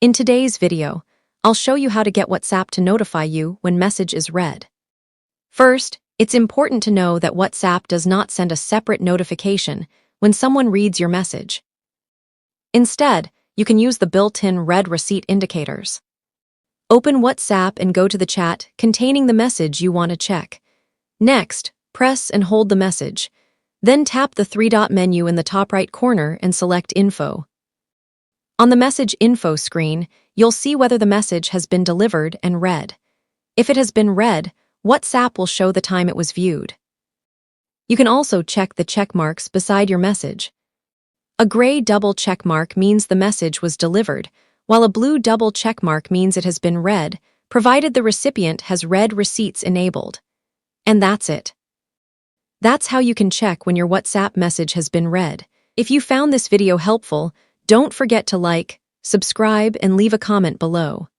In today's video, I'll show you how to get WhatsApp to notify you when message is read. First, it's important to know that WhatsApp does not send a separate notification when someone reads your message. Instead, you can use the built-in read receipt indicators. Open WhatsApp and go to the chat containing the message you want to check. Next, press and hold the message. Then tap the three-dot menu in the top right corner and select Info. On the Message Info screen, you'll see whether the message has been delivered and read. If it has been read, WhatsApp will show the time it was viewed. You can also check the check marks beside your message. A gray double check mark means the message was delivered, while a blue double check mark means it has been read, provided the recipient has read receipts enabled. And that's it. That's how you can check when your WhatsApp message has been read. If you found this video helpful, don't forget to like, subscribe, and leave a comment below.